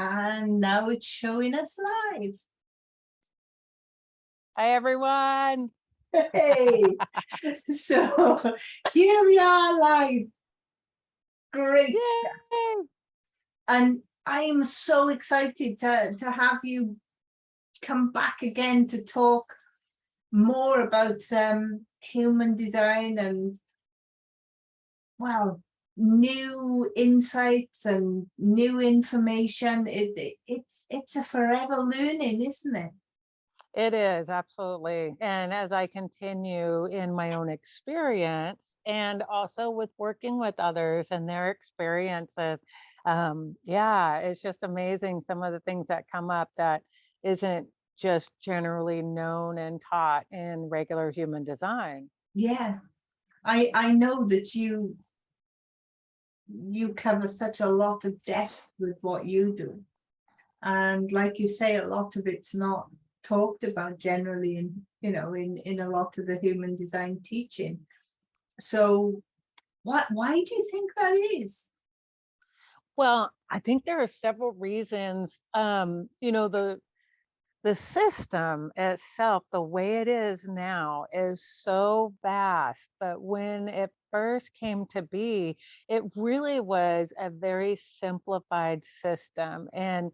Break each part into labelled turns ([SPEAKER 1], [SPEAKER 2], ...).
[SPEAKER 1] And now it's showing us live.
[SPEAKER 2] Hi, everyone.
[SPEAKER 1] Hey, so here we are live. Great stuff.
[SPEAKER 2] Yay!
[SPEAKER 1] And I'm so excited to have you come back again to talk more about human design and, well, new insights and new information. It's a forever learning, isn't it?
[SPEAKER 2] It is, absolutely. And as I continue in my own experience and also with working with others and their experiences, yeah, it's just amazing some of the things that come up that isn't just generally known and taught in regular human design.
[SPEAKER 1] Yeah, I know that you cover such a lot of depth with what you do, and like you say, a lot of it's not talked about generally in a lot of the human design teaching. So why do you think that is?
[SPEAKER 2] Well, I think there are several reasons. The system itself, the way it is now, is so vast. But when it first came to be, it really was a very simplified system. And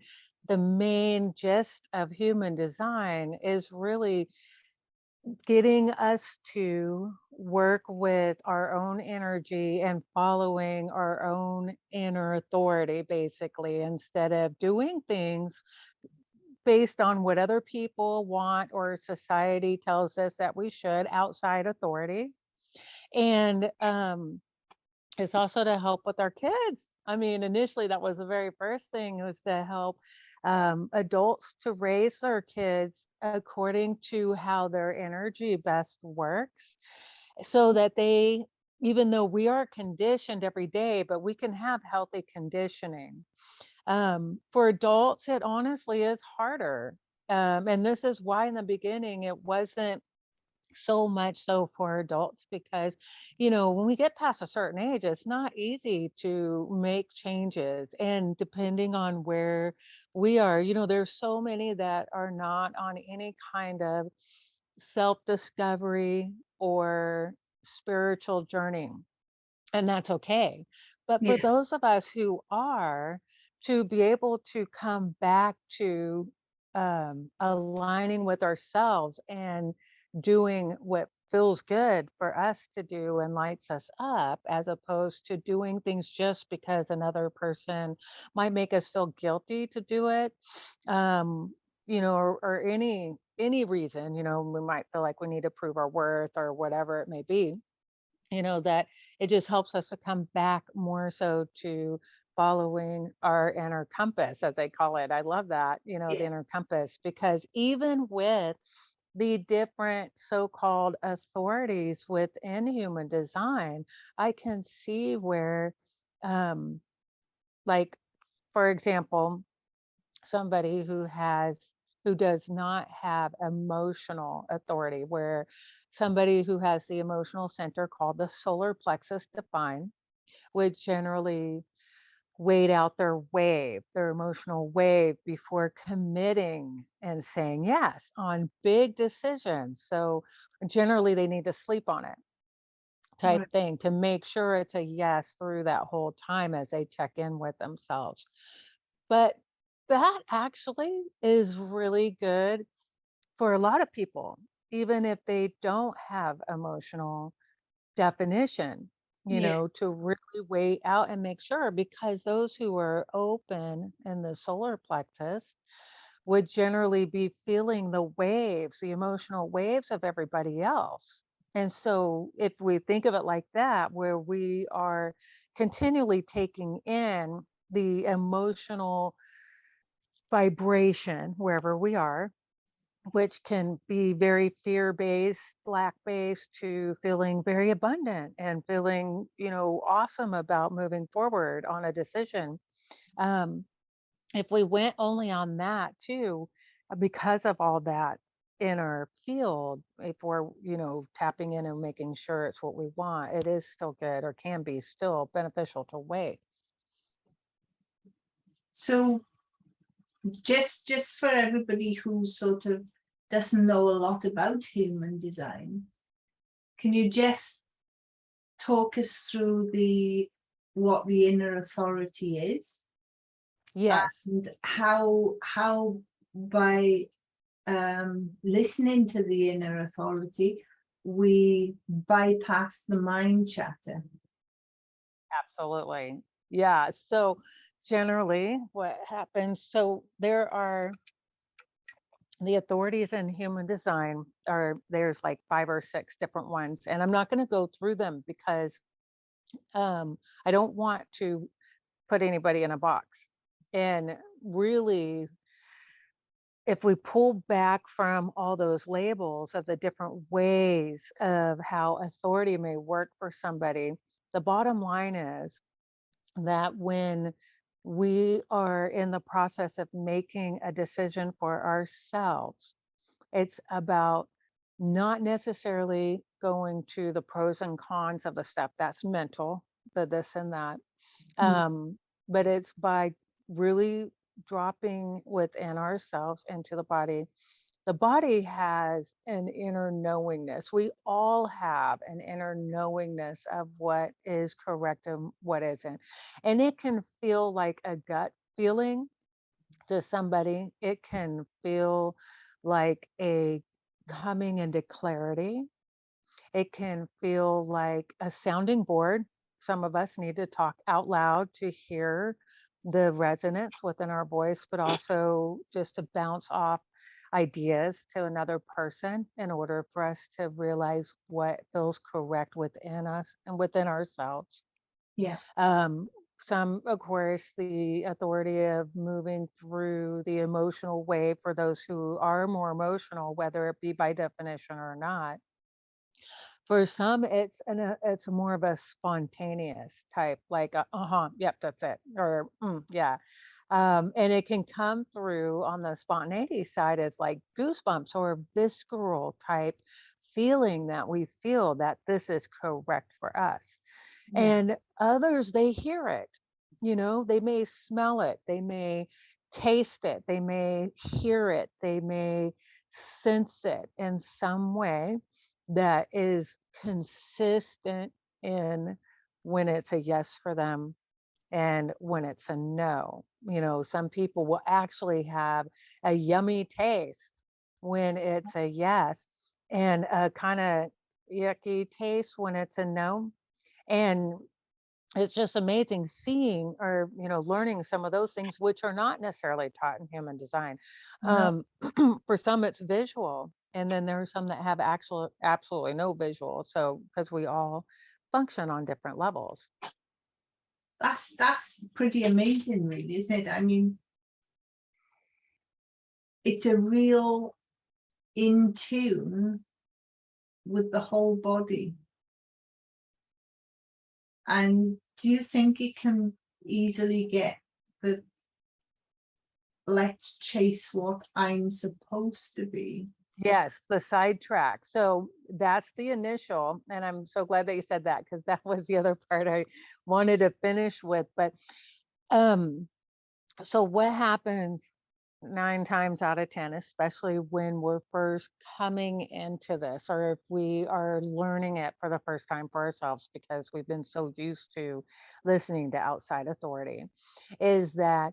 [SPEAKER 2] the main gist of human design is really getting us to work with our own energy and following our own inner authority, basically, instead of doing things based on what other people want or society tells us that we should outside authority. And it's also to help with our kids. I mean, initially, that was the very first thing, was to help adults to raise their kids according to how their energy best works, so that they, even though we are conditioned every day, but we can have healthy conditioning. For adults, it honestly is harder. And this is why in the beginning it wasn't so much so for adults, because, when we get past a certain age, it's not easy to make changes. And depending on where we are, there's so many that are not on any kind of self discovery or spiritual journey, and that's okay. But for
[SPEAKER 1] Yeah,
[SPEAKER 2] those of us who are, to be able to come back to aligning with ourselves and doing what feels good for us to do and lights us up, as opposed to doing things just because another person might make us feel guilty to do it, um, or any reason, we might feel like we need to prove our worth or whatever it may be, that it just helps us to come back more so to following our inner compass, as they call it. I love that, the
[SPEAKER 1] yeah,
[SPEAKER 2] inner compass, because even with the different so-called authorities within human design, I can see where, um, like, for example, somebody who does not have emotional authority, where somebody who has the emotional center called the solar plexus defined would generally wait out their emotional wave before committing and saying yes on big decisions. So generally they need to sleep on it, type
[SPEAKER 1] right.
[SPEAKER 2] thing, to make sure it's a yes through that whole time as they check in with themselves. But that actually is really good for a lot of people, even if they don't have emotional definition,
[SPEAKER 1] Yeah,
[SPEAKER 2] to really wait out and make sure, because those who are open in the solar plexus would generally be feeling the waves, the emotional waves of everybody else. And so if we think of it like that, where we are continually taking in the emotional vibration wherever we are, which can be very fear based, lack based, to feeling very abundant and feeling, awesome about moving forward on a decision. Um, if we went only on that too, because of all that in our field, if we're, tapping in and making sure it's what we want, it is still good, or can be still beneficial to wait.
[SPEAKER 1] so just for everybody who sort of doesn't know a lot about human design, can you just talk us through what the inner authority is?
[SPEAKER 2] Yes.
[SPEAKER 1] And how by listening to the inner authority, we bypass the mind chatter.
[SPEAKER 2] Absolutely. Yeah. So generally what happens, so there are the authorities in human design there's like 5 or 6 different ones. And I'm not going to go through them because I don't want to put anybody in a box. And really, if we pull back from all those labels of the different ways of how authority may work for somebody, the bottom line is that when we are in the process of making a decision for ourselves, it's about not necessarily going to the pros and cons of the stuff that's mental, the this and that,
[SPEAKER 1] Mm.
[SPEAKER 2] but it's by really dropping within ourselves into the body. The body has an inner knowingness. We all have an inner knowingness of what is correct and what isn't. And it can feel like a gut feeling to somebody. It can feel like a coming into clarity. It can feel like a sounding board. Some of us need to talk out loud to hear the resonance within our voice, but also just to bounce off ideas to another person in order for us to realize what feels correct within us and within ourselves.
[SPEAKER 1] Yeah.
[SPEAKER 2] Um, some, of course, the authority of moving through the emotional wave for those who are more emotional, whether it be by definition or not. For some, it's more of a spontaneous type, like yep, that's it, or yeah, and it can come through on the spontaneity side as like goosebumps or a visceral type feeling that we feel that this is correct for us.
[SPEAKER 1] Yeah.
[SPEAKER 2] And others, they hear it, they may smell it, they may taste it, they may hear it, they may sense it in some way that is consistent in when it's a yes for them and when it's a no. Some people will actually have a yummy taste when it's a yes and a kind of yucky taste when it's a no. And it's just amazing seeing or learning some of those things which are not necessarily taught in human design.
[SPEAKER 1] No,
[SPEAKER 2] For some it's visual, and then there are some that have absolutely no visual, so because we all function on different levels.
[SPEAKER 1] that's pretty amazing, really, isn't it? I mean, it's a real in tune with the whole body. And do you think it can easily get the let's chase what I'm supposed to be?
[SPEAKER 2] Yes, the sidetrack. So that's the initial, and I'm so glad that you said that because that was the other part I wanted to finish with. But um so what happens 9 times out of 10, especially when we're first coming into this, or if we are learning it for the first time for ourselves because we've been so used to listening to outside authority, is that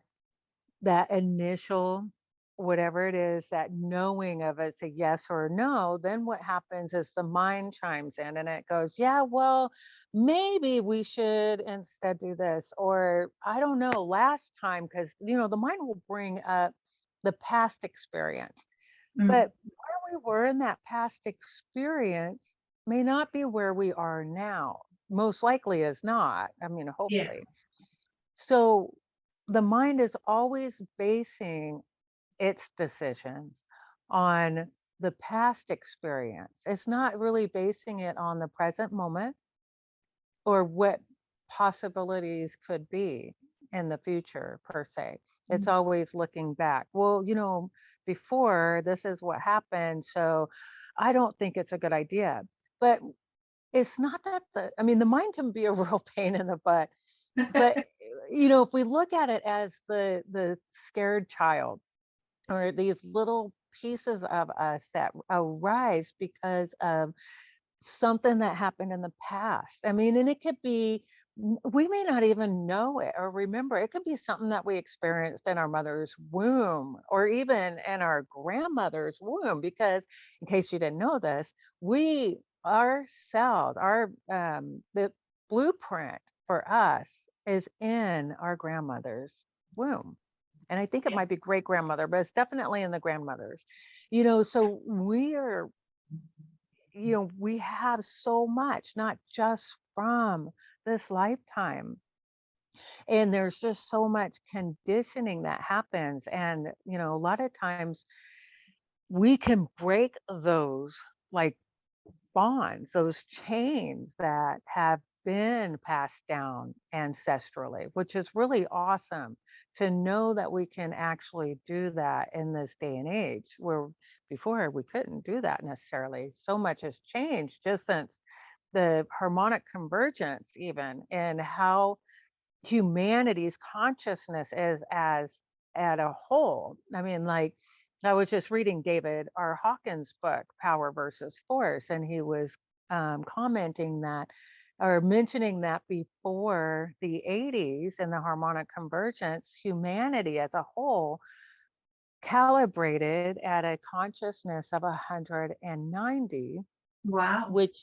[SPEAKER 2] initial, whatever it is, that knowing of it's a yes or a no, then what happens is the mind chimes in and it goes, yeah, well, maybe we should instead do this. Or I don't know, last time, because, the mind will bring up the past experience.
[SPEAKER 1] Mm,
[SPEAKER 2] But where we were in that past experience may not be where we are now. Most likely is not. I mean,
[SPEAKER 1] yeah.
[SPEAKER 2] hopefully. So the mind is always basing its decisions on the past experience. It's not really basing it on the present moment or what possibilities could be in the future, per se. It's
[SPEAKER 1] Mm,
[SPEAKER 2] always looking back. Well, before this is what happened. So I don't think it's a good idea. But it's not that I mean, the mind can be a real pain in the butt, but if we look at it as the scared child, or these little pieces of us that arise because of something that happened in the past. I mean, and it could be, we may not even know it or remember. It could be something that we experienced in our mother's womb or even in our grandmother's womb. Because, in case you didn't know this, we, our cells, the blueprint for us is in our grandmother's womb. And I think it
[SPEAKER 1] Yeah.
[SPEAKER 2] might be great grandmother, but it's definitely in the grandmothers. So we are, we have so much, not just from this lifetime. And there's just so much conditioning that happens. And, a lot of times we can break those like bonds, those chains that have been passed down ancestrally, which is really awesome to know that we can actually do that in this day and age where before we couldn't do that necessarily. So much has changed just since the harmonic convergence, even, and how humanity's consciousness is as at a whole. I mean, like, I was just reading David R. Hawkins' book, Power versus Force, and he was commenting that or mentioning that before the 80s and the harmonic convergence, humanity as a whole calibrated at a consciousness of 190,
[SPEAKER 1] Wow.
[SPEAKER 2] which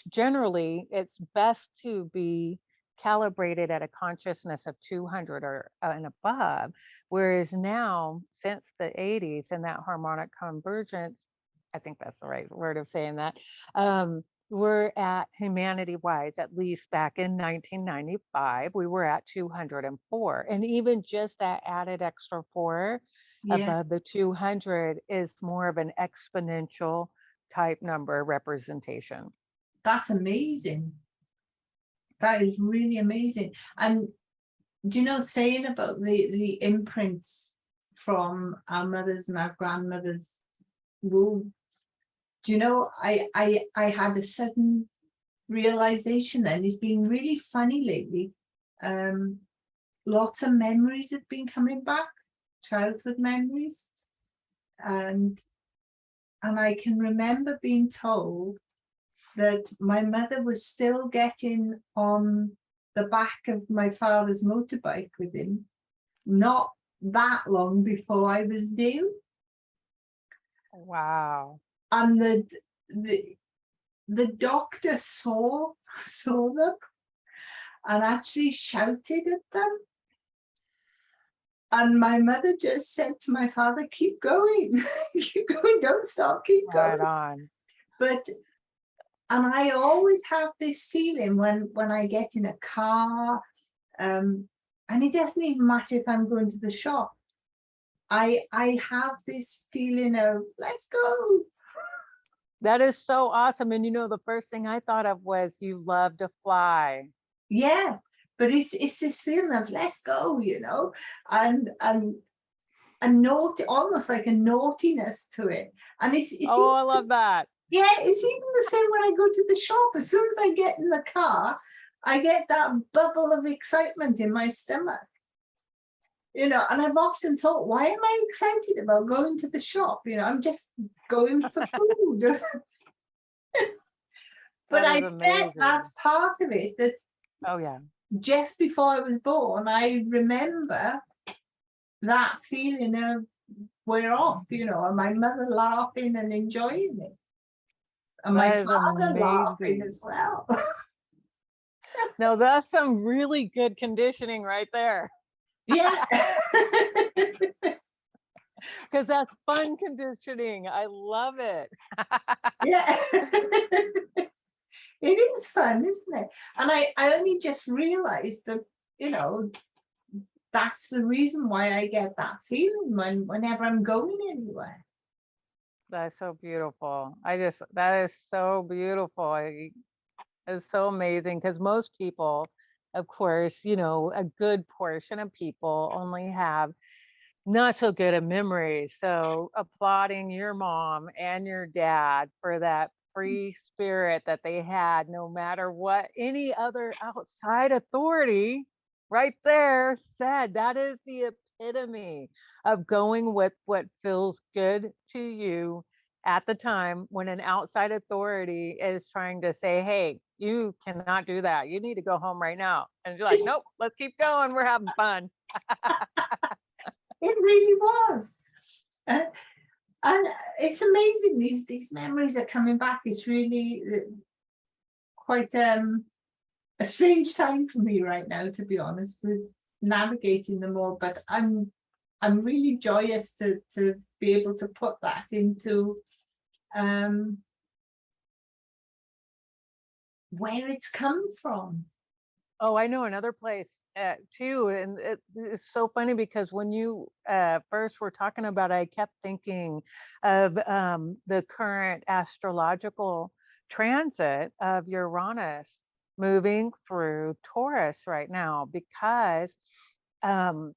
[SPEAKER 2] generally it's best to be calibrated at a consciousness of 200 or and above, whereas now since the 80s and that harmonic convergence, I think that's the right word of saying that, we're at humanity wise, at least back in 1995 we were at 204, and even just that added extra four
[SPEAKER 1] Yeah,
[SPEAKER 2] above the 200 is more of an exponential type number representation.
[SPEAKER 1] that's amazing. That is really amazing. And do you know, saying about the imprints from our mothers and our grandmothers womb, do you know, I had a sudden realization then. It's been really funny lately. Lots of memories have been coming back, childhood memories, and I can remember being told that my mother was still getting on the back of my father's motorbike with him not that long before I was due.
[SPEAKER 2] Wow.
[SPEAKER 1] And the the doctor saw them and actually shouted at them. And my mother just said to my father, keep going, keep going, don't stop, keep
[SPEAKER 2] Right
[SPEAKER 1] going.
[SPEAKER 2] on.
[SPEAKER 1] But and I always have this feeling when I get in a car, and it doesn't even matter if I'm going to the shop. I have this feeling of let's go.
[SPEAKER 2] That is so awesome. And the first thing I thought of was you love to fly.
[SPEAKER 1] Yeah, but it's this feeling of let's go, and a naughty, almost like a naughtiness to it. And it's
[SPEAKER 2] Oh, I love that.
[SPEAKER 1] yeah, it's even the same when I go to the shop. As soon as I get in the car, I get that bubble of excitement in my stomach. And I've often thought, why am I excited about going to the shop? I'm just going for food. But
[SPEAKER 2] That
[SPEAKER 1] I
[SPEAKER 2] is
[SPEAKER 1] bet
[SPEAKER 2] amazing.
[SPEAKER 1] that's part of it, that
[SPEAKER 2] Oh, yeah.
[SPEAKER 1] just before I was born, I remember that feeling of we're off, and my mother laughing and enjoying it. And my
[SPEAKER 2] That is
[SPEAKER 1] father laughing
[SPEAKER 2] amazing.
[SPEAKER 1] as well.
[SPEAKER 2] No, that's some really good conditioning right there.
[SPEAKER 1] Yeah.
[SPEAKER 2] Because that's fun conditioning. I love it.
[SPEAKER 1] Yeah. It is fun, isn't it? And I only just realized that, that's the reason why I get that feeling whenever I'm going anywhere.
[SPEAKER 2] That's so beautiful. That is so beautiful. It's so amazing because most people, of course, a good portion of people only have not so good of memories. So applauding your mom and your dad for that free spirit that they had, no matter what any other outside authority right there said. That is the epitome of going with what feels good to you at the time when an outside authority is trying to say, hey, you cannot do that. You need to go home right now. And you're like, nope, let's keep going. We're having fun.
[SPEAKER 1] It really was. Uh, and it's amazing, these memories are coming back. It's really quite a strange time for me right now, to be honest, with navigating them all. But I'm really joyous to be able to put that into where it's come from.
[SPEAKER 2] Oh, I know another place too. And it's so funny because when you first were talking about it, I kept thinking of the current astrological transit of Uranus moving through Taurus right now, because um,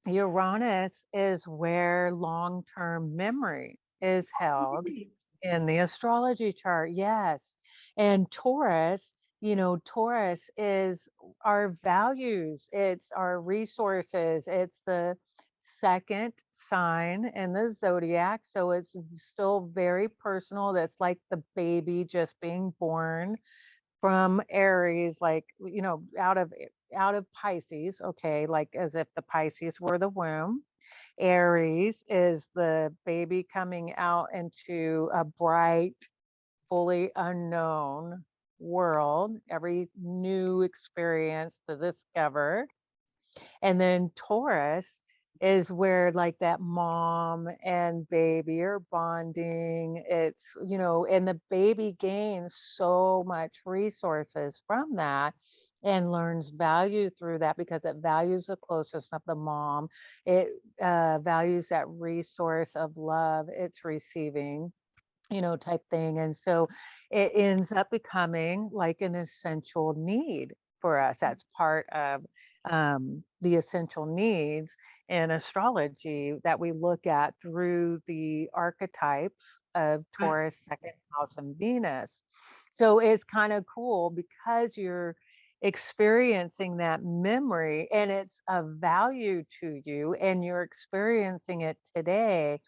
[SPEAKER 2] Uranus is where long-term memory is held in the astrology chart, yes. And Taurus, Taurus is our values, it's our resources, it's the second sign in the zodiac. So it's still very personal. That's like the baby just being born from Aries, like, out of Pisces, okay, like as if the Pisces were the womb. Aries is the baby coming out into a bright, fully unknown world, every new experience to discover. And then Taurus is where like that mom and baby are bonding. And the baby gains so much resources from that and learns value through that because it values the closeness of the mom. It values that resource of love it's receiving, type thing. And so it ends up becoming like an essential need for us. That's part of the essential needs in astrology that we look at through the archetypes of
[SPEAKER 1] Right.
[SPEAKER 2] Taurus, second house, and Venus. So it's kind of cool because you're experiencing that memory and it's of value to you and you're experiencing it today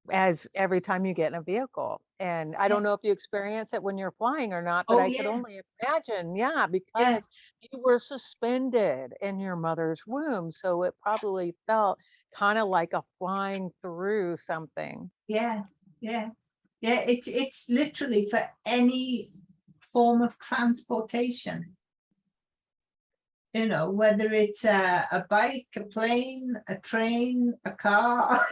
[SPEAKER 2] as every time you get in a vehicle. And I
[SPEAKER 1] Yeah.
[SPEAKER 2] don't know if you experience it when you're flying or not, but
[SPEAKER 1] Oh
[SPEAKER 2] I could
[SPEAKER 1] yeah.
[SPEAKER 2] only imagine, yeah,
[SPEAKER 1] Yeah.
[SPEAKER 2] because you were suspended in your mother's womb. So it probably felt kind of like a flying through something.
[SPEAKER 1] Yeah. Yeah. Yeah. It's literally for any form of transportation. Whether it's a bike, a plane, a train, a car,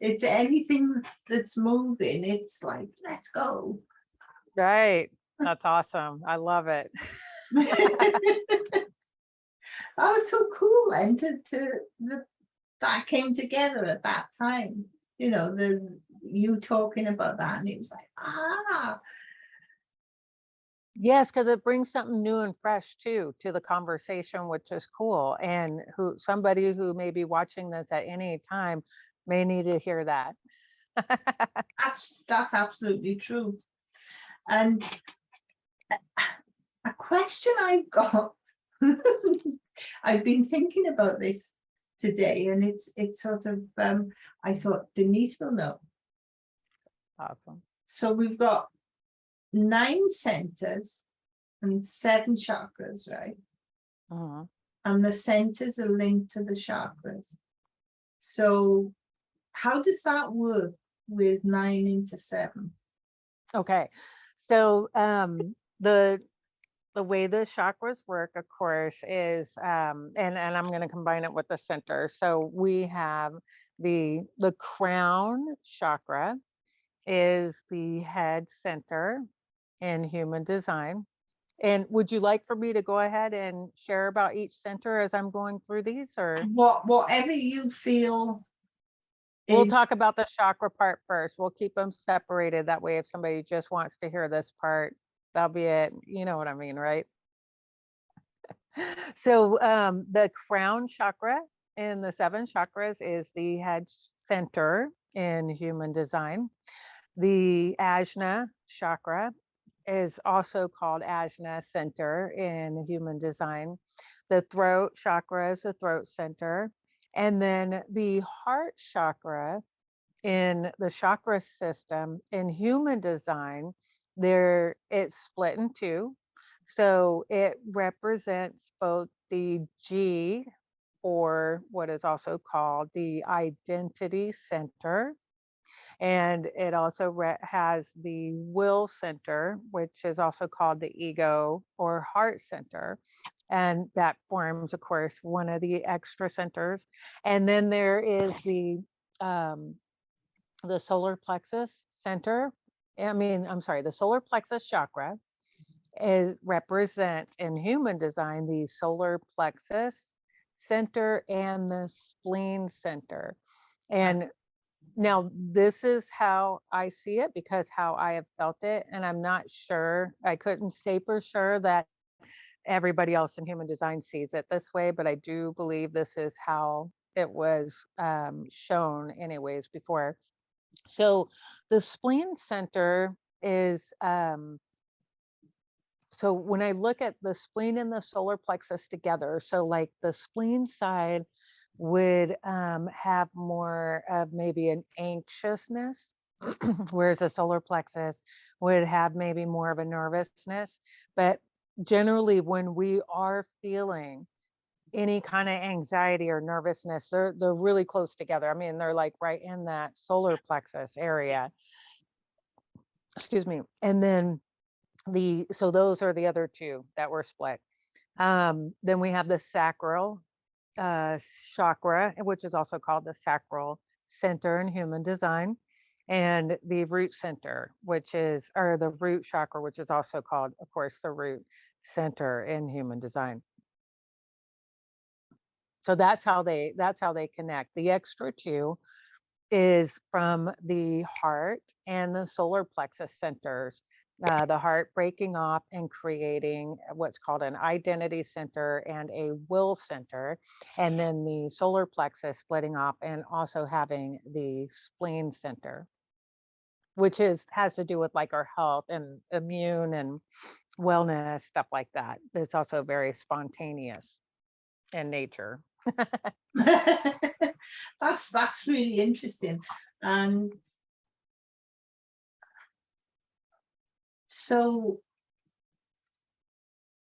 [SPEAKER 1] it's anything that's moving. It's like, let's go.
[SPEAKER 2] Right. That's awesome. I love it.
[SPEAKER 1] That was so cool, and that came together at that time. The you talking about that, and it was like,
[SPEAKER 2] Yes, because it brings something new and fresh too to the conversation, which is cool. And somebody who may be watching this at any time may need to hear that.
[SPEAKER 1] that's absolutely true. And a question I've got, I've been thinking about this today, and it's sort of I thought Denise will know.
[SPEAKER 2] Awesome.
[SPEAKER 1] So we've got 9 centers and 7 chakras, right?
[SPEAKER 2] Mhm.
[SPEAKER 1] And the centers are linked to the chakras. So how does that work with 9 into 7?
[SPEAKER 2] Okay. So the way the chakras work, of course, is and I'm going to combine it with the center. So we have the crown chakra is the head center in human design. And would you like for me to go ahead and share about each center as I'm going through these, or
[SPEAKER 1] Whatever you feel
[SPEAKER 2] we'll
[SPEAKER 1] is,
[SPEAKER 2] talk about the chakra part first? We'll keep them separated. That way, if somebody just wants to hear this part, that'll be it. You know what I mean, right? So the crown chakra in the 7 chakras is the head center in human design. The Ajna chakra is also called Ajna center in human design. The throat chakra is the throat center. And then the heart chakra in the chakra system in human design, there it's split in two. So it represents both the G, or what is also called the identity center, and it also has the will center, which is also called the ego or heart center. And that forms, of course, one of the extra centers. And then there is um, the solar plexus center. I'm sorry, the solar plexus chakra is represents in human design the solar plexus center and the spleen center. And now this is how I see it because how I have felt it. And I'm not sure, I couldn't say for sure that everybody else in human design sees it this way, but I do believe this is how it was shown anyways before. So the spleen center is, so when I look at the spleen and the solar plexus together, so like the spleen side would have more of maybe an anxiousness, whereas the solar plexus would have maybe more of a nervousness. But generally, when we are feeling any kind of anxiety or nervousness, they're really close together. I mean, they're like right in that solar plexus area. Excuse me. And then so those are the other two that were split. Then we have the sacral uh, chakra, which is also called the sacral center in human design, and the root center, which is, or the root chakra, which is also called, of course, the root center in human design. So that's how they connect. The extra two is from the heart and the solar plexus centers. The heart breaking off and creating what's called an identity center and a will center, and then the solar plexus splitting off and also having the spleen center, which has to do with like our health and immune and wellness, stuff like that. It's also very spontaneous in nature.
[SPEAKER 1] That's really interesting. And so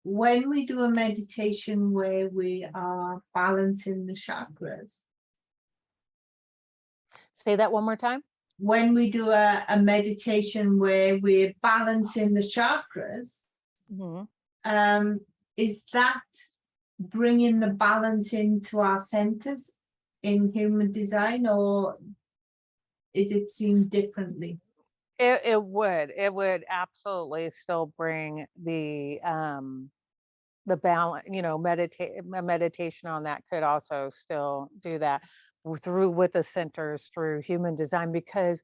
[SPEAKER 1] when we do a meditation where we are balancing the chakras,
[SPEAKER 2] Say that one more time.
[SPEAKER 1] when we do a meditation where we're balancing the chakras, is that bringing the balance into our centers in human design, or is it seen differently?
[SPEAKER 2] It would absolutely still bring the balance, meditation on that could also still do that through with the centers through human design, because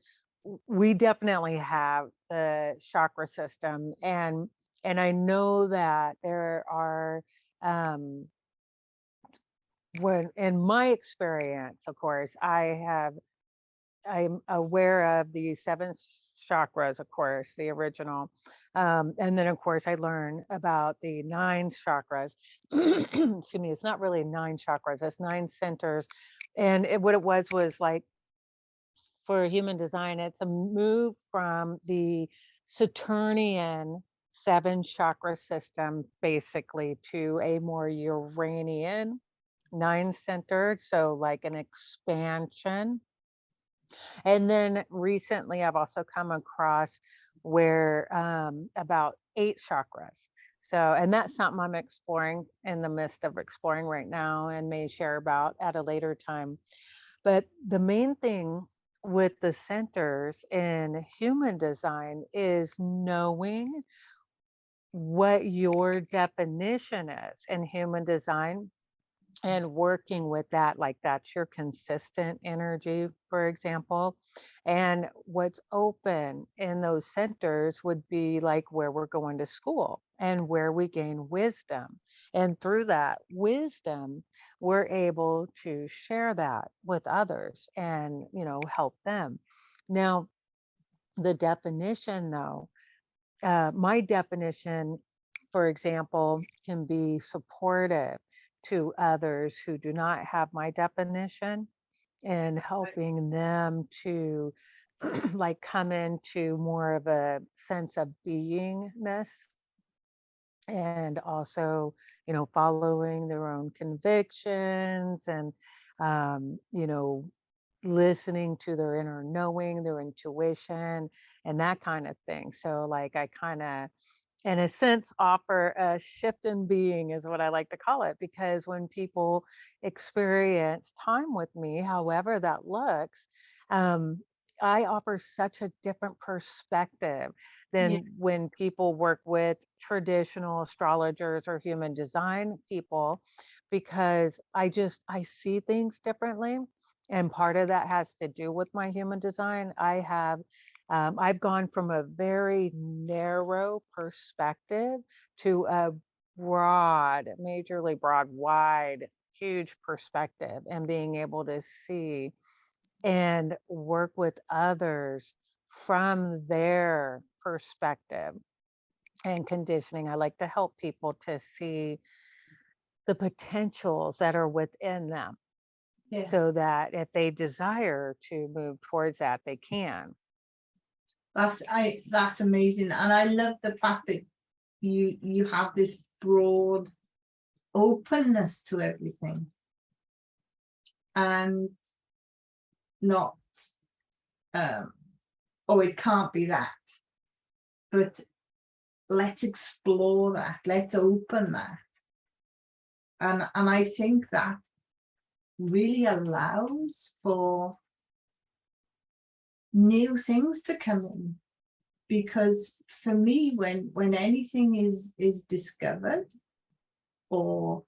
[SPEAKER 2] we definitely have the chakra system, and I know that there are when in my experience, of course, I'm aware of the seven chakras, of course, the original. And then, of course, I learned about the nine chakras. Excuse me, it's not really nine chakras, it's nine centers. And what it was like for human design, it's a move from the Saturnian seven chakra system basically to a more Uranian nine centered. So, like an expansion. And then recently, I've also come across where about eight chakras. So, and that's something I'm exploring in the midst of exploring right now and may share about at a later time. But the main thing with the centers in human design is knowing what your definition is in human design and working with that, like that's your consistent energy, for example. And what's open in those centers would be like where we're going to school and where we gain wisdom. And through that wisdom, we're able to share that with others and, help them. Now, the definition, though, my definition, for example, can be supportive, to others who do not have my definition, and helping them to like come into more of a sense of beingness, and also, following their own convictions, and listening to their inner knowing, their intuition, and that kind of thing. So like I kind of, in a sense, offer a shift in being, is what I like to call it, because when people experience time with me, however that looks, um, I offer such a different perspective
[SPEAKER 1] Yeah.
[SPEAKER 2] than when people work with traditional astrologers or human design people, because I see things differently. And part of that has to do with my human design. I've gone from a very narrow perspective to a broad, majorly broad, wide, huge perspective, and being able to see and work with others from their perspective and conditioning. I like to help people to see the potentials that are within them,
[SPEAKER 1] Yeah.
[SPEAKER 2] so that if they desire to move towards that, they can.
[SPEAKER 1] That's amazing. And I love the fact that you have this broad openness to everything, and not oh, it can't be that, but let's explore that, let's open that. And I think that really allows for new things to come in, because for me, when anything is discovered, or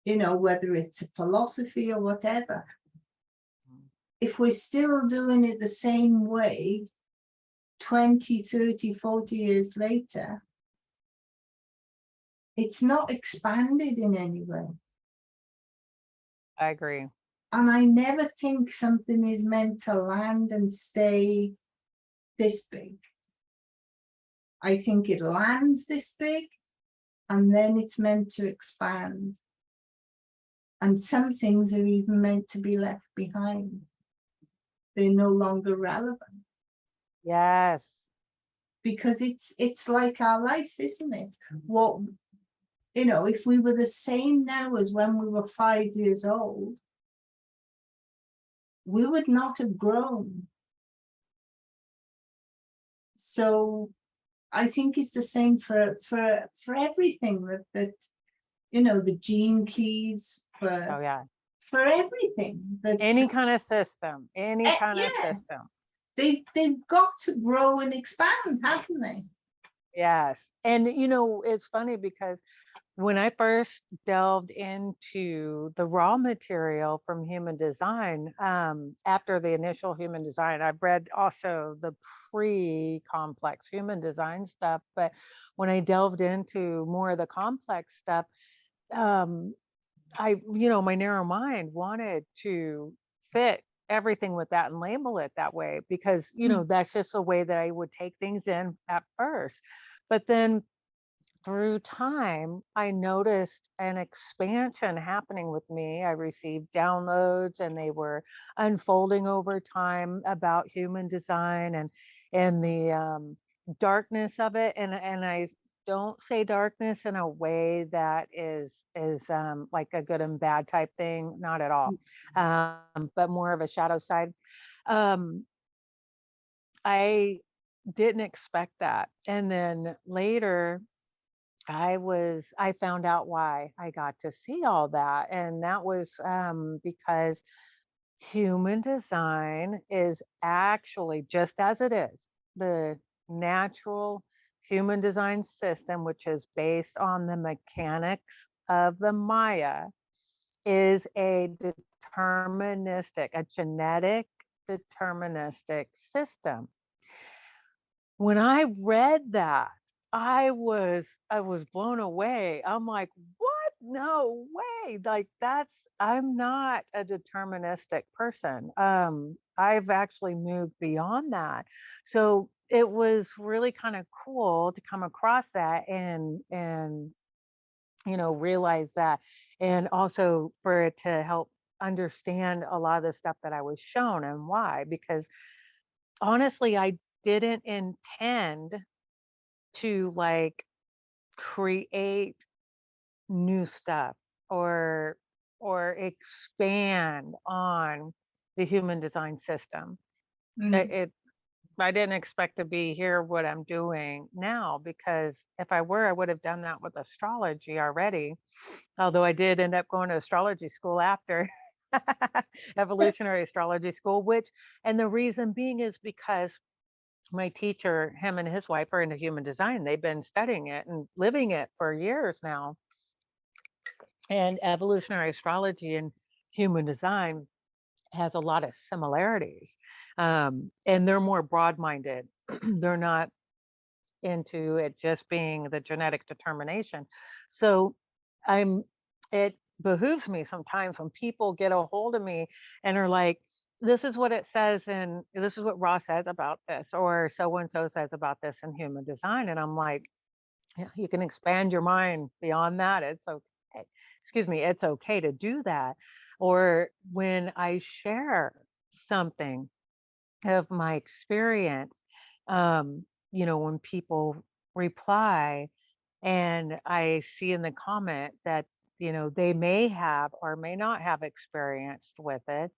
[SPEAKER 1] whether it's a philosophy or whatever, if we're still doing it the same way 20, 30, 40 years later, it's not expanded in any way.
[SPEAKER 2] I agree.
[SPEAKER 1] And I never think something is meant to land and stay this big. I think it lands this big, and then it's meant to expand. And some things are even meant to be left behind. They're no longer relevant,
[SPEAKER 2] Yes.
[SPEAKER 1] because it's like our life, isn't it? What, if we were the same now as when we were 5 years old, we would not have grown. So I think it's the same for everything, that the gene keys,
[SPEAKER 2] Oh, yeah.
[SPEAKER 1] for everything, that
[SPEAKER 2] Any kind of system, any kind of
[SPEAKER 1] yeah,
[SPEAKER 2] system.
[SPEAKER 1] they've got to grow and expand, haven't they?
[SPEAKER 2] Yes. And it's funny because when I first delved into the raw material from human design, after the initial human design, I've read also the pre-complex human design stuff. But when I delved into more of the complex stuff, um, my narrow mind wanted to fit everything with that and label it that way, because,
[SPEAKER 1] Mm.
[SPEAKER 2] that's just the way that I would take things in at first. But then through time, I noticed an expansion happening with me. I received downloads, and they were unfolding over time about human design, and the darkness of it. And I don't say darkness in a way that is like a good and bad type thing, not at all, but more of a shadow side. Um, I didn't expect that, and then later I found out why I got to see all that. And that was because human design is actually, just as it is, the natural human design system, which is based on the mechanics of the Maya, is a a genetic deterministic system. When I read that, I was blown away. I'm like, "What? No way." Like I'm not a deterministic person. I've actually moved beyond that. So it was really kind of cool to come across that, and realize that and also for it to help understand a lot of the stuff that I was shown and why. Because honestly, I didn't intend to like create new stuff or expand on the human design system.
[SPEAKER 1] Mm.
[SPEAKER 2] It I didn't expect to be here what I'm doing now, because if I were, I would have done that with astrology already. Although I did end up going to astrology school after evolutionary astrology school, which, and the reason being is because my teacher, him and his wife are into human design. They've been studying it and living it for years now. And evolutionary astrology and human design has a lot of similarities. And they're more broad minded. They're not into it just being the genetic determination. So I'm it behooves me sometimes when people get a hold of me and are like, this is what it says, and this is what Ross says about this, or so and so says about this in human design. And I'm like, yeah, you can expand your mind beyond that. It's okay. Excuse me, it's okay to do that. Or when I share something of my experience, when people reply and I see in the comment that, they may have or may not have experienced with it,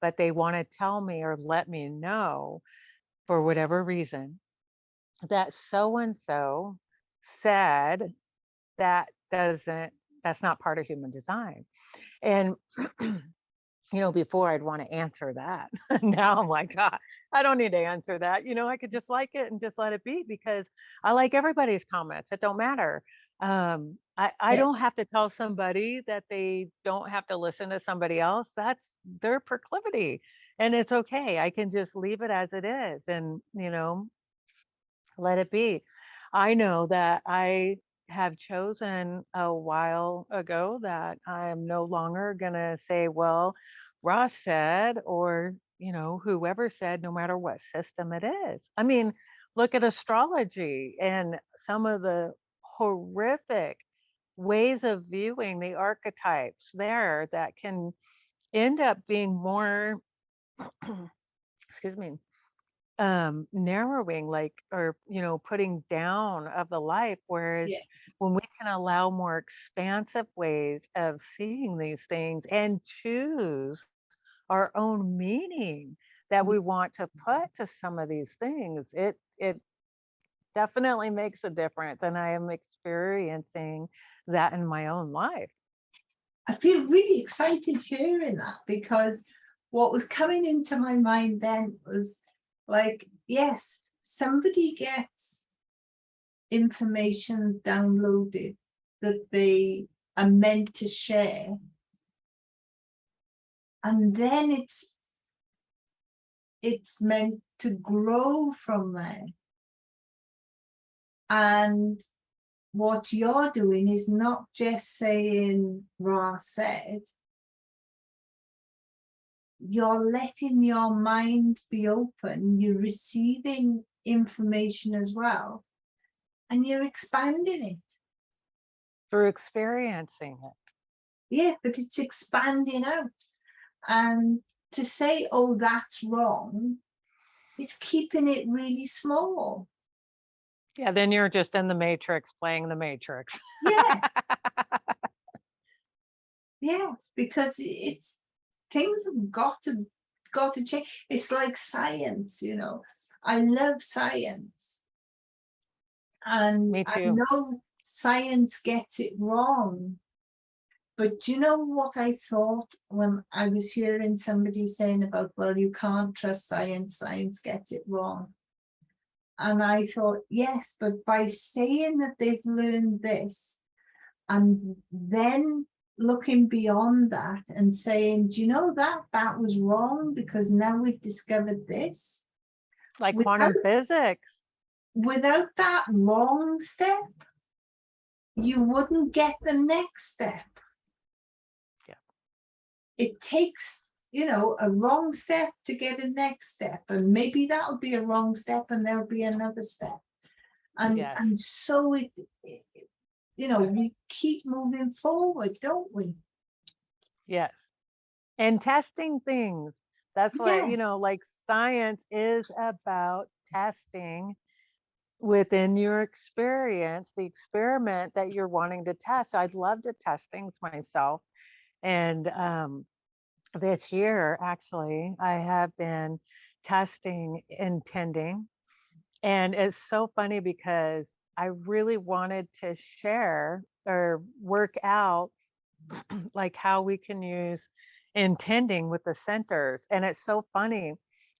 [SPEAKER 2] but they want to tell me or let me know for whatever reason that so and so said that doesn't, that's not part of human design. And before I'd want to answer that. Now I'm like, God, I don't need to answer that. I could just like it and just let it be, because I like everybody's comments. It don't matter. I
[SPEAKER 1] Yeah.
[SPEAKER 2] don't have to tell somebody that they don't have to listen to somebody else. That's their proclivity. And it's okay. I can just leave it as it is and, let it be. I know that I have chosen a while ago that I'm no longer going to say, well, Ross said, or, whoever said, no matter what system it is. I mean, look at astrology and some of the horrific ways of viewing the archetypes there that can end up being more, excuse me, narrowing, like, or putting down of the life, whereas
[SPEAKER 1] Yeah.
[SPEAKER 2] when we can allow more expansive ways of seeing these things and choose our own meaning that we want to put to some of these things, it definitely makes a difference, and I am experiencing that in my own life.
[SPEAKER 1] I feel really excited hearing that, because what was coming into my mind then was like, yes, somebody gets information downloaded that they are meant to share, and then it's meant to grow from there. And what you're doing is not just saying Ra said, you're letting your mind be open, you're receiving information as well, and you're expanding it.
[SPEAKER 2] Through experiencing it.
[SPEAKER 1] Yeah, but it's expanding out. And to say, oh, that's wrong, is keeping it really small.
[SPEAKER 2] Yeah, then you're just in the matrix playing the matrix.
[SPEAKER 1] Yeah, yes, because it's things have got to change. It's like science, I love science, and
[SPEAKER 2] Me
[SPEAKER 1] I
[SPEAKER 2] too.
[SPEAKER 1] know science gets it wrong. But do you know what I thought when I was hearing somebody saying about, well, you can't trust science, science gets it wrong. And I thought, yes, but by saying that they've learned this, and then looking beyond that and saying, do you know that was wrong because now we've discovered this.
[SPEAKER 2] Like
[SPEAKER 1] Without,
[SPEAKER 2] quantum physics.
[SPEAKER 1] without that wrong step, you wouldn't get the next step.
[SPEAKER 2] Yeah.
[SPEAKER 1] It takes, a wrong step to get a next step, and maybe that'll be a wrong step and there'll be another step. And
[SPEAKER 2] Yes.
[SPEAKER 1] so we keep moving forward, don't we?
[SPEAKER 2] Yes. And testing things. That's what,
[SPEAKER 1] Yeah,
[SPEAKER 2] like science is about testing within your experience, the experiment that you're wanting to test. I'd love to test things myself. And this year, actually, I have been testing intending. And it's so funny because I really wanted to share or work out like how we can use intending with the centers. And it's so funny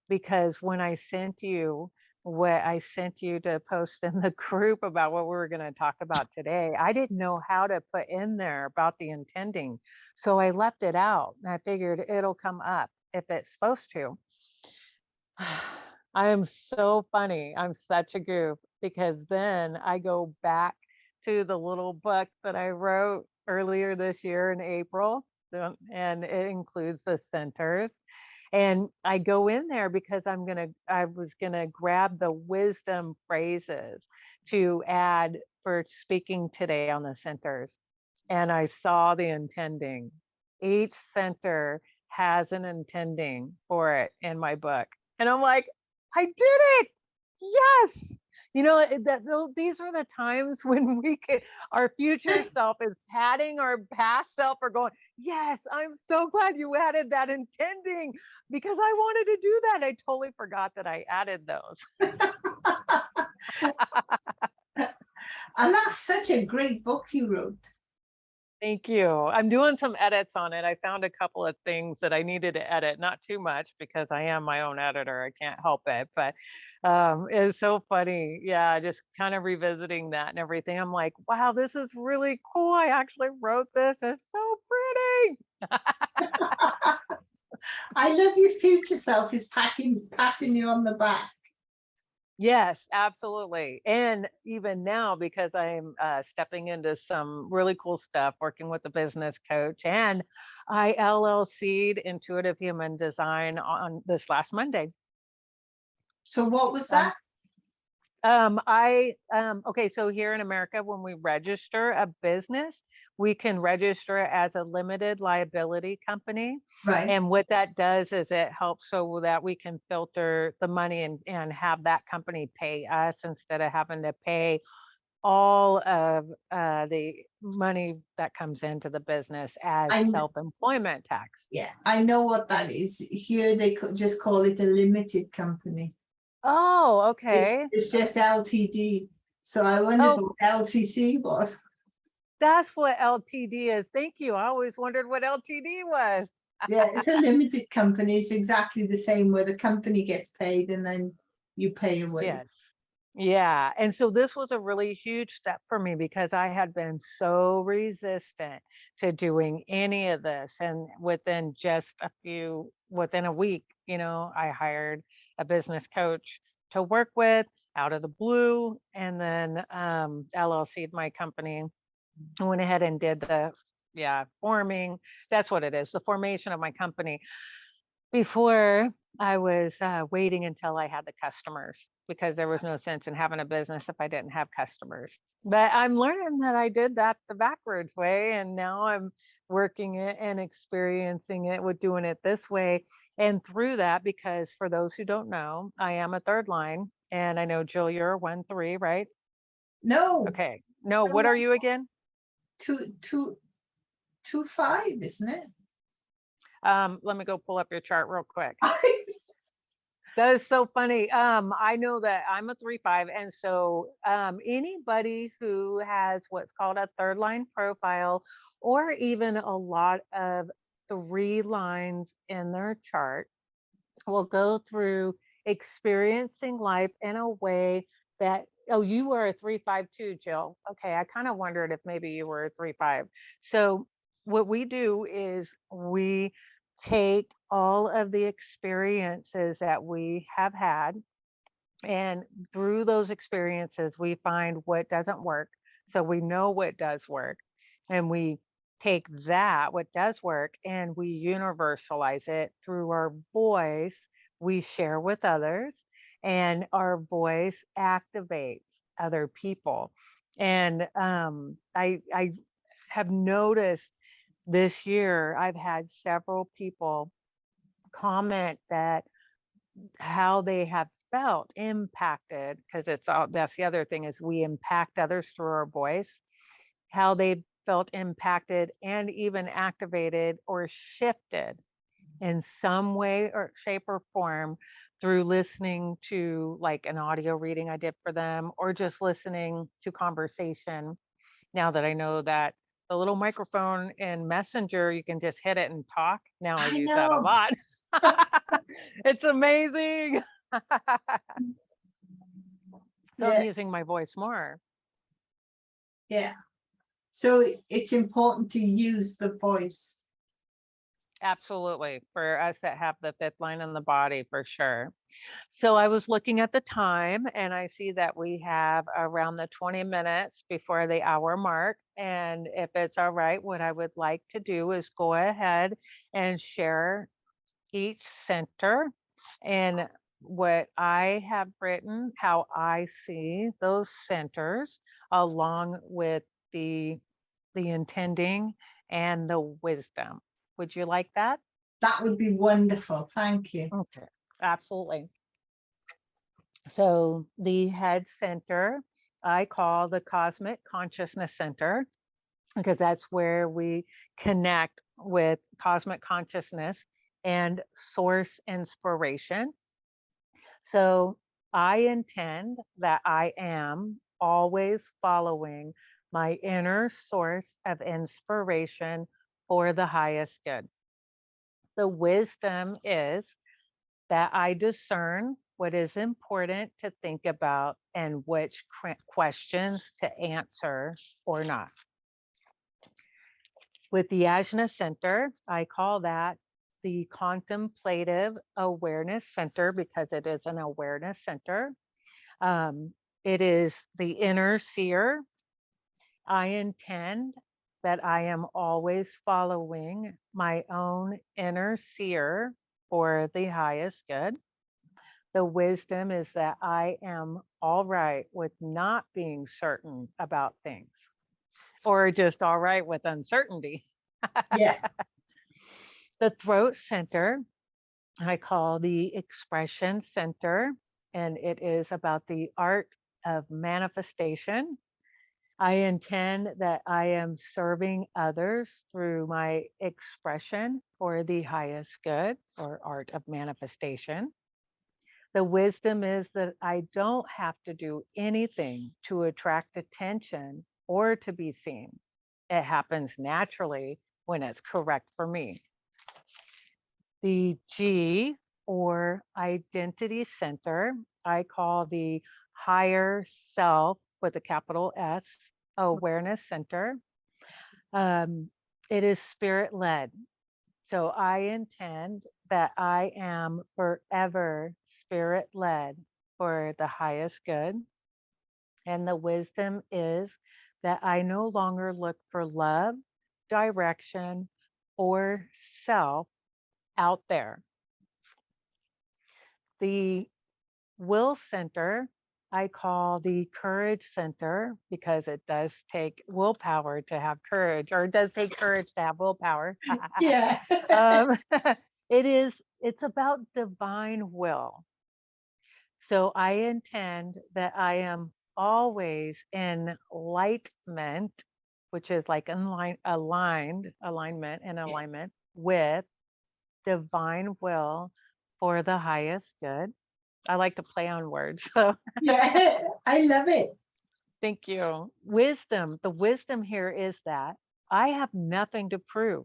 [SPEAKER 2] because when I sent you what I sent you to post in the group about what we were going to talk about today, I didn't know how to put in there about the intending. So I left it out and I figured it'll come up if it's supposed to. I am so funny. I'm such a goof because then I go back to the little book that I wrote earlier this year in April, and it includes the centers. And I go in there because I was gonna grab the wisdom phrases to add for speaking today on the centers. And I saw the intending. Each center has an intending for it in my book. And I'm like, I did it. Yes. These are the times when our future self is patting our past self or going, yes, I'm so glad you added that intending because I wanted to do that. I totally forgot that I added those.
[SPEAKER 1] and that's such a great book you wrote.
[SPEAKER 2] Thank you. I'm doing some edits on it. I found a couple of things that I needed to edit, not too much because I am my own editor. I can't help it. But it's so funny. Yeah, just kind of revisiting that and everything. I'm like, wow, this is really cool. I actually wrote this. It's so pretty.
[SPEAKER 1] I love your future self is patting you on the back.
[SPEAKER 2] Yes, absolutely. And even now, because I'm stepping into some really cool stuff, working with a business coach, and I LLC'd Intuitive Human Design on this last Monday.
[SPEAKER 1] So what was
[SPEAKER 2] Um,
[SPEAKER 1] that?
[SPEAKER 2] okay, so here in America, when we register a business, we can register it as a limited liability company.
[SPEAKER 1] Right.
[SPEAKER 2] And what that does is it helps so that we can filter the money and have that company pay us instead of having to pay all of the money that comes into the business as
[SPEAKER 1] I
[SPEAKER 2] self-employment tax.
[SPEAKER 1] Yeah, I know what that is. Here they just call it a limited company.
[SPEAKER 2] Oh,
[SPEAKER 1] It's
[SPEAKER 2] okay.
[SPEAKER 1] it's just LTD. So I wondered
[SPEAKER 2] Oh,
[SPEAKER 1] what LCC was.
[SPEAKER 2] that's what LTD is. Thank you. I always wondered what LTD was.
[SPEAKER 1] Yeah, it's a limited company. It's exactly the same where the company gets paid and then you pay away.
[SPEAKER 2] Yes. Yeah. And so this was a really huge step for me because I had been so resistant to doing any of this. And within a week, I hired a business coach to work with out of the blue and then LLC'd my company. I went ahead and did forming. That's what it is, the formation of my company before I was waiting until I had the customers because there was no sense in having a business if I didn't have customers. But I'm learning that I did that the backwards way. And now I'm working it and experiencing it with doing it this way. And through that, because for those who don't know, I am a third line. And I know, Jill, you're a 1-3, right?
[SPEAKER 1] No,
[SPEAKER 2] Okay. No,
[SPEAKER 1] no,
[SPEAKER 2] what are
[SPEAKER 1] no,
[SPEAKER 2] you again?
[SPEAKER 1] 2 5, isn't it?
[SPEAKER 2] Let me go pull up your chart real quick. That is so funny. I know that I'm a 3-5, and so anybody who has what's called a third line profile, or even a lot of 3 lines in their chart, will go through experiencing life in a way that, oh, you were a 3-5 too, Jill. Okay, I kind of wondered if maybe you were a 3-5. So what we do is we take all of the experiences that we have had, and through those experiences, we find what doesn't work. So we know what does work. And we take that, what does work, and we universalize it through our voice. We share with others, and our voice activates other people. And I have noticed This year, I've had several people comment that how they have felt impacted, because it's all, that's the other thing, is we impact others through our voice, how they felt impacted and even activated or shifted in some way or shape or form through listening to like an audio reading I did for them, or just listening to conversation. Now that I know that the little microphone in Messenger, you can just hit it and talk. Now I
[SPEAKER 1] I
[SPEAKER 2] use that a
[SPEAKER 1] know.
[SPEAKER 2] lot. It's amazing. So I'm
[SPEAKER 1] Yeah,
[SPEAKER 2] using my voice more.
[SPEAKER 1] yeah. So it's important to use the voice.
[SPEAKER 2] Absolutely. For us that have the fifth line in the body, for sure. So I was looking at the time and I see that we have around the 20 minutes before the hour mark. And if it's all right, what I would like to do is go ahead and share each center and what I have written, how I see those centers, along with the intending and the wisdom. Would you like that?
[SPEAKER 1] That would be wonderful. Thank you.
[SPEAKER 2] Okay, absolutely. So the head center, I call the cosmic consciousness center, because that's where we connect with cosmic consciousness and source inspiration. So I intend that I am always following my inner source of inspiration for the highest good. The wisdom is that I discern what is important to think about and which questions to answer or not. With the Ajna Center, I call that the Contemplative Awareness Center because it is an awareness center. It is the inner seer. I intend that I am always following my own inner seer for the highest good. The wisdom is that I am all right with not being certain about things, or just all right with uncertainty.
[SPEAKER 1] Yeah.
[SPEAKER 2] The throat center, I call the expression center, and it is about the art of manifestation. I intend that I am serving others through my expression for the highest good, or art of manifestation. The wisdom is that I don't have to do anything to attract attention or to be seen. It happens naturally when it's correct for me. The G, or identity center, I call the higher self with a capital S awareness center. It is spirit led. So I intend that I am forever spirit led for the highest good. And the wisdom is that I no longer look for love, direction, or self out there. The will center, I call the courage center because it does take willpower to have courage, or it does take courage to have willpower.
[SPEAKER 1] Yeah.
[SPEAKER 2] um, it's about divine will. So I intend that I am always in enlightenment, which is like alignment and alignment with divine will for the highest good. I like to play on words. So
[SPEAKER 1] Yeah. I love it.
[SPEAKER 2] thank you. Wisdom. The wisdom here is that I have nothing to prove.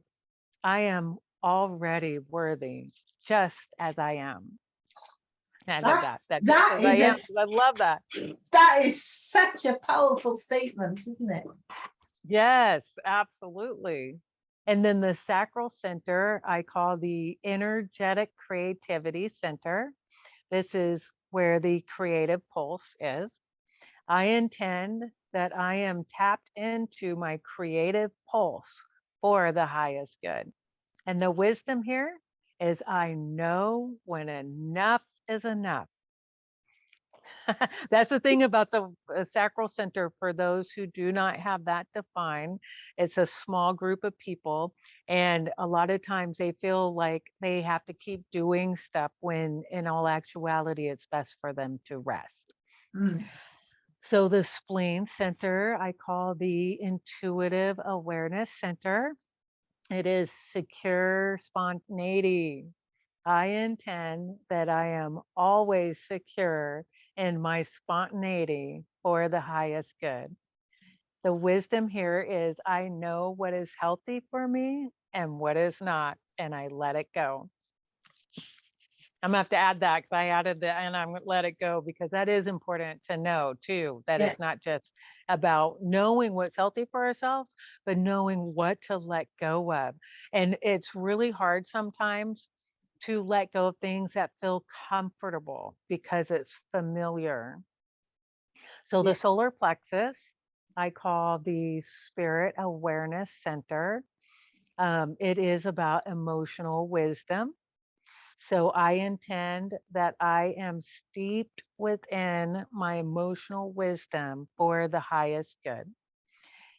[SPEAKER 2] I am already worthy just as I am. I love that. That just
[SPEAKER 1] That
[SPEAKER 2] as I
[SPEAKER 1] is
[SPEAKER 2] am. I love that.
[SPEAKER 1] that is such a powerful statement, isn't it?
[SPEAKER 2] Yes, absolutely. And then the sacral center, I call the energetic creativity center. This is where the creative pulse is. I intend that I am tapped into my creative pulse for the highest good. And the wisdom here is I know when enough is enough. That's the thing about the sacral center for those who do not have that defined. It's a small group of people, and a lot of times they feel like they have to keep doing stuff when in all actuality it's best for them to rest.
[SPEAKER 1] Mm.
[SPEAKER 2] So the spleen center I call the intuitive awareness center. It is secure spontaneity. I intend that I am always secure in my spontaneity for the highest good. The wisdom here is I know what is healthy for me and what is not, and I let it go. I'm gonna have to add that because I added that and I'm gonna let it go because that is important to know too, that
[SPEAKER 1] Yeah.
[SPEAKER 2] it's not just about knowing what's healthy for ourselves, but knowing what to let go of. And it's really hard sometimes to let go of things that feel comfortable because it's familiar. So
[SPEAKER 1] Yeah.
[SPEAKER 2] the solar plexus, I call the spirit awareness center. It is about emotional wisdom. So I intend that I am steeped within my emotional wisdom for the highest good.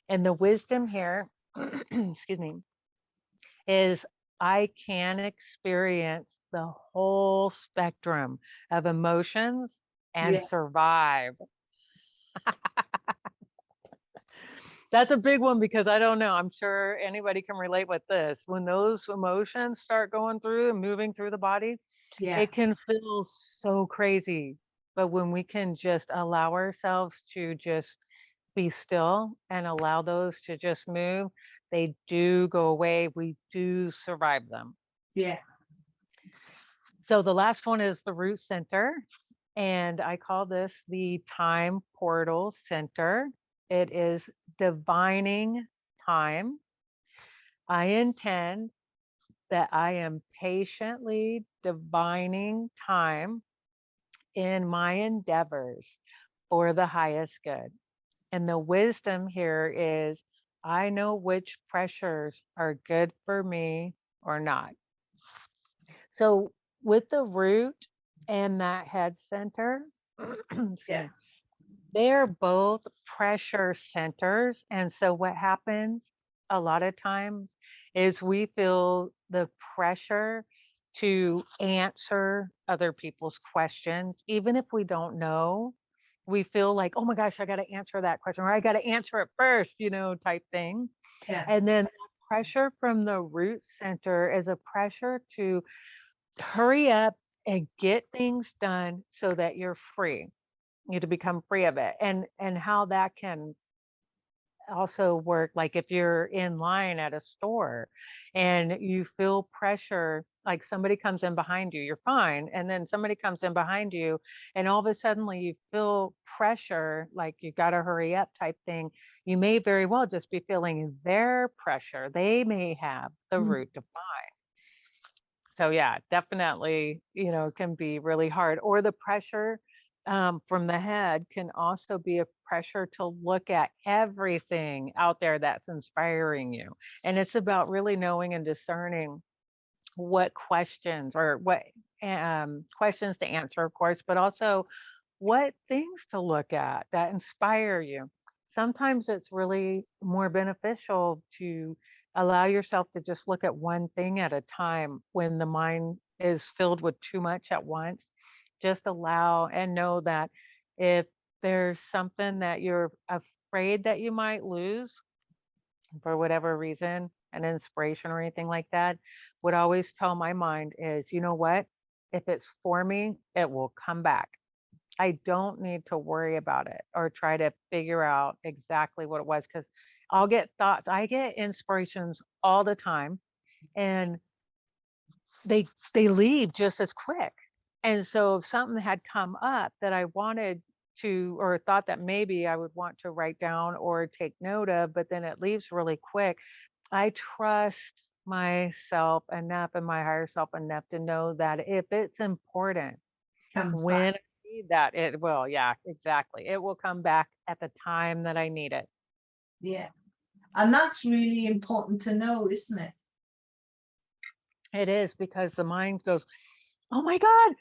[SPEAKER 2] And the wisdom here, excuse me, is I can experience the whole spectrum of emotions and
[SPEAKER 1] Yeah.
[SPEAKER 2] survive. That's a big one because I don't know. I'm sure anybody can relate with this. When those emotions start going through and moving through the body,
[SPEAKER 1] Yeah.
[SPEAKER 2] it can feel so crazy. But when we can just allow ourselves to just be still and allow those to just move, they do go away. We do survive them.
[SPEAKER 1] Yeah.
[SPEAKER 2] So the last one is the root center, and I call this the time portal center. It is divining time. I intend that I am patiently divining time in my endeavors for the highest good. And the wisdom here is I know which pressures are good for me or not. So with the root and that head center, excuse
[SPEAKER 1] Yeah.
[SPEAKER 2] me, they're both pressure centers. And so what happens a lot of times is we feel the pressure to answer other people's questions, even if we don't know. We feel like, oh my gosh, I got to answer that question, or I got to answer it first, type thing.
[SPEAKER 1] Yeah.
[SPEAKER 2] And then that pressure from the root center is a pressure to hurry up and get things done so that you're free, you to become free of it. And how that can also work, like if you're in line at a store and you feel pressure, like somebody comes in behind you, you're fine, and then somebody comes in behind you and all of a sudden you feel pressure, like you got to hurry up type thing. You may very well just be feeling their pressure. They may have the
[SPEAKER 1] Mm.
[SPEAKER 2] root divine. So yeah, definitely, can be really hard. Or the pressure from the head can also be a pressure to look at everything out there that's inspiring you. And it's about really knowing and discerning what questions or what questions to answer, of course, but also what things to look at that inspire you. Sometimes it's really more beneficial to allow yourself to just look at one thing at a time when the mind is filled with too much at once. Just allow and know that if there's something that you're afraid that you might lose for whatever reason, an inspiration or anything like that, would always tell my mind is, you know what? If it's for me, it will come back. I don't need to worry about it or try to figure out exactly what it was because I'll get thoughts. I get inspirations all the time and they they leave just as quick. And so if something had come up that I wanted to or thought that maybe I would want to write down or take note of, but then it leaves really quick, I trust myself enough and my higher self enough to know that if it's important,
[SPEAKER 1] Comes back.
[SPEAKER 2] when I need that, it will. Yeah, exactly. It will come back at the time that I need it.
[SPEAKER 1] Yeah. And that's really important to know, isn't it?
[SPEAKER 2] It is because the mind goes, oh my God,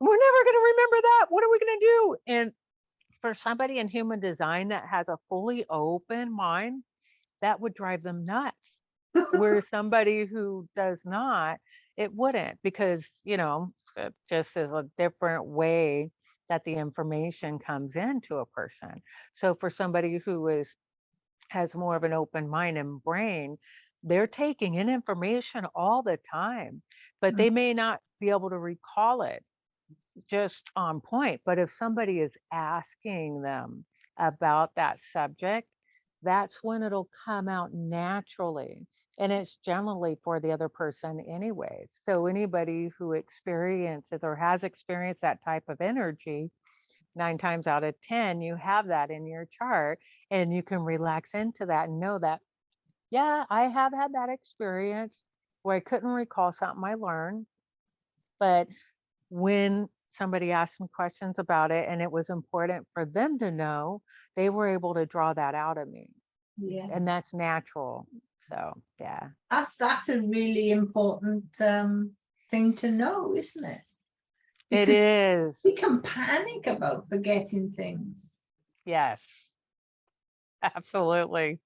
[SPEAKER 2] We're never going to remember that. What are we going to do? And for somebody in human design that has a fully open mind, that would drive them nuts. Where somebody who does not, it wouldn't, because, it just is a different way that the information comes into a person. So for somebody who has more of an open mind and brain, they're taking in information all the time, but they may not be able to recall it just on point. But if somebody is asking them about that subject, that's when it'll come out naturally. And it's generally for the other person, anyways. So anybody who experiences or has experienced that type of energy, 9 times out of 10, you have that in your chart, and you can relax into that and know that, yeah, I have had that experience where I couldn't recall something I learned, but when somebody asked me questions about it and it was important for them to know, they were able to draw that out of me.
[SPEAKER 1] Yeah.
[SPEAKER 2] And that's natural. So, yeah.
[SPEAKER 1] That's a really important thing to know, isn't it?
[SPEAKER 2] It
[SPEAKER 1] Because
[SPEAKER 2] is.
[SPEAKER 1] we can panic about forgetting things,
[SPEAKER 2] Yes. Absolutely.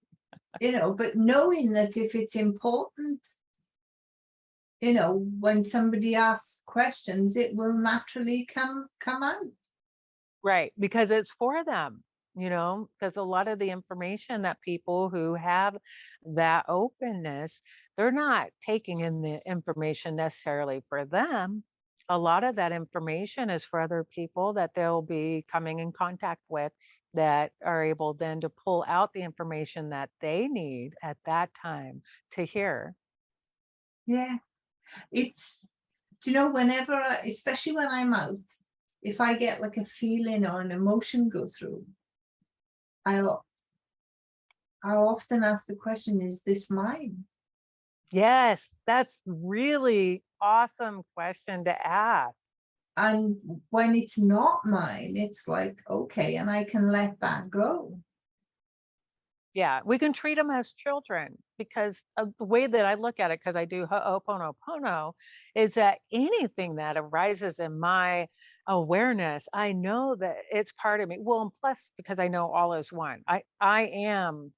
[SPEAKER 1] but knowing that if it's important, when somebody asks questions, it will naturally come out.
[SPEAKER 2] Right. Because it's for them, because a lot of the information that people who have that openness, they're not taking in the information necessarily for them. A lot of that information is for other people that they'll be coming in contact with, that are able then to pull out the information that they need at that time to hear.
[SPEAKER 1] Yeah. It's, whenever especially when I'm out, if I get like a feeling or an emotion go through, I'll often ask the question, is this mine?
[SPEAKER 2] Yes, that's really awesome question to ask.
[SPEAKER 1] And when it's not mine, it's like, okay, and I can let that go.
[SPEAKER 2] Yeah, we can treat them as children, because of the way that I look at it, because I do Ho'oponopono, is that anything that arises in my awareness, I know that it's part of me. Well, and plus because I know all is one. I am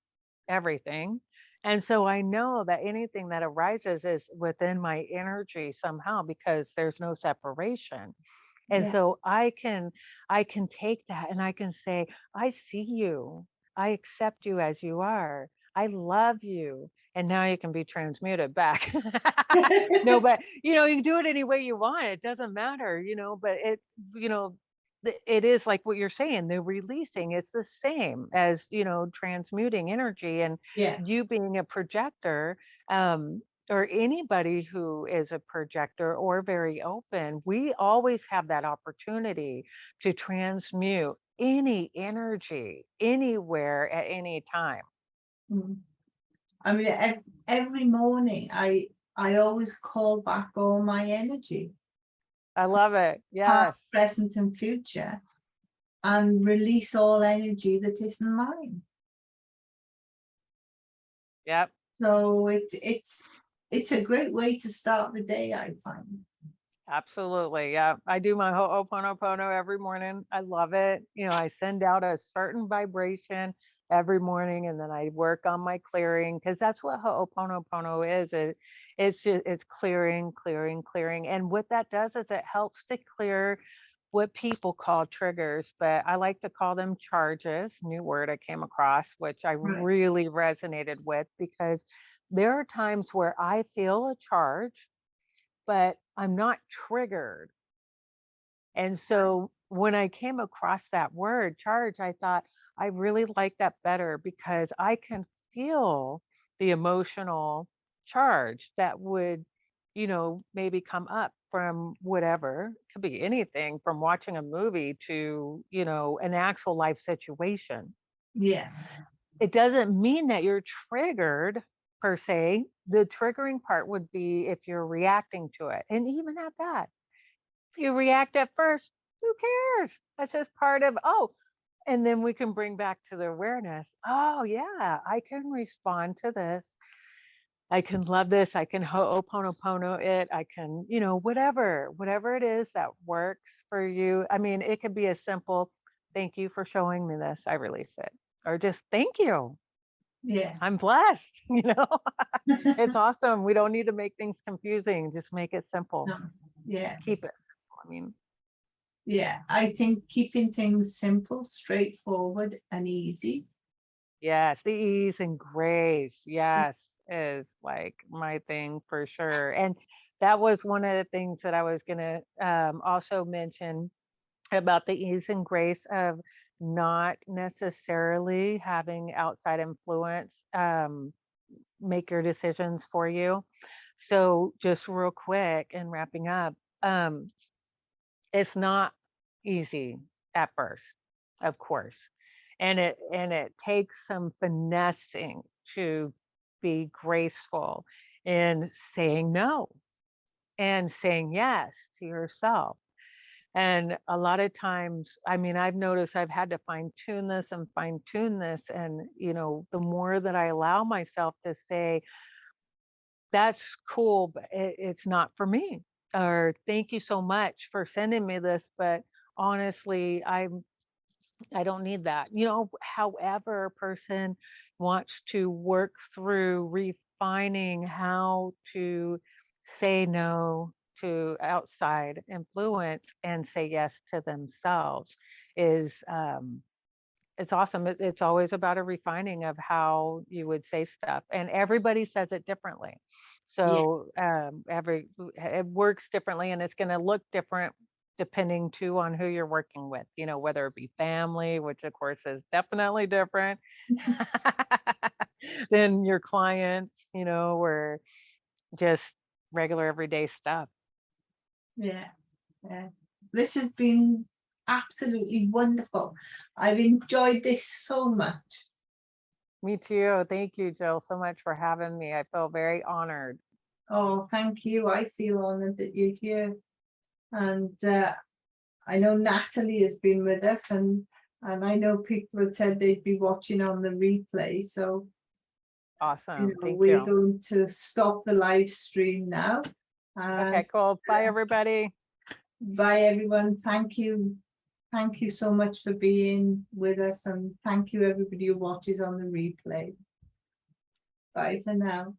[SPEAKER 2] everything. And so I know that anything that arises is within my energy somehow, because there's no separation. And
[SPEAKER 1] Yeah.
[SPEAKER 2] so I can take that and I can say, I see you. I accept you as you are. I love you. And now you can be transmuted back. No, but you can do it any way you want. It doesn't matter, but you know, it is like what you're saying, the releasing, it's the same as, transmuting energy, and
[SPEAKER 1] Yeah.
[SPEAKER 2] you being a projector. Or anybody who is a projector or very open, we always have that opportunity to transmute any energy anywhere at any time.
[SPEAKER 1] Mm. I mean, every morning I always call back all my energy,
[SPEAKER 2] I love it.
[SPEAKER 1] past,
[SPEAKER 2] Yes.
[SPEAKER 1] present, and future, and release all energy that isn't mine.
[SPEAKER 2] Yep.
[SPEAKER 1] So it's a great way to start the day, I find.
[SPEAKER 2] Absolutely. Yeah. I do my Ho'oponopono every morning. I love it. I send out a certain vibration every morning, and then I work on my clearing, because that's what Ho'oponopono is. It's clearing, clearing, clearing. And what that does is it helps to clear what people call triggers, but I like to call them charges. New word I came across, which I
[SPEAKER 1] Right.
[SPEAKER 2] really resonated with, because there are times where I feel a charge, but I'm not triggered. And so when I came across that word charge, I thought I really like that better, because I can feel the emotional charge that would, maybe come up from whatever, could be anything from watching a movie to, an actual life situation.
[SPEAKER 1] Yeah.
[SPEAKER 2] It doesn't mean that you're triggered per se. The triggering part would be if you're reacting to it. And even at that, if you react at first, who cares? That's just part of, and then we can bring back to the awareness. Oh, yeah, I can respond to this I can love this. I can ho'oponopono it. I can, whatever it is that works for you. I mean, it could be as simple, thank you for showing me this. I release it. Or just thank you.
[SPEAKER 1] Yeah.
[SPEAKER 2] I'm blessed. It's awesome. We don't need to make things confusing. Just make it simple.
[SPEAKER 1] No. Yeah.
[SPEAKER 2] Keep it simple. I mean,
[SPEAKER 1] Yeah. I think keeping things simple, straightforward, and easy.
[SPEAKER 2] yes, the ease and grace, yes, is like my thing for sure. And that was one of the things that I was gonna also mention about the ease and grace of not necessarily having outside influence make your decisions for you. So just real quick and wrapping up, um, it's not easy at first, of course. And it takes some finessing to be graceful in saying no and saying yes to yourself. And a lot of times, I mean, I've noticed I've had to fine tune this and fine tune this. And, the more that I allow myself to say, that's cool, but it's not for me. Or thank you so much for sending me this, but honestly, I don't need that. However a person wants to work through refining how to say no to outside influence and say yes to themselves is it's awesome. It's always about a refining of how you would say stuff, and everybody says it differently.
[SPEAKER 1] Yeah.
[SPEAKER 2] So it works differently, and it's going to look different depending too on who you're working with. Whether it be family, which of course is definitely different than your clients, or just regular everyday stuff.
[SPEAKER 1] Yeah. Yeah. This has been absolutely wonderful. I've enjoyed this so much.
[SPEAKER 2] Me too. Thank you, Jill, so much for having me. I feel very honored.
[SPEAKER 1] Oh, thank you. I feel honored that you're here. And I know Natalie has been with us, and I know people had said they'd be watching on the replay. So,
[SPEAKER 2] Awesome. Thank
[SPEAKER 1] we're
[SPEAKER 2] you.
[SPEAKER 1] going to stop the live stream now.
[SPEAKER 2] Okay, cool. Bye, everybody.
[SPEAKER 1] Bye, everyone. Thank you. Thank you so much for being with us, and thank you, everybody who watches on the replay. Bye for now.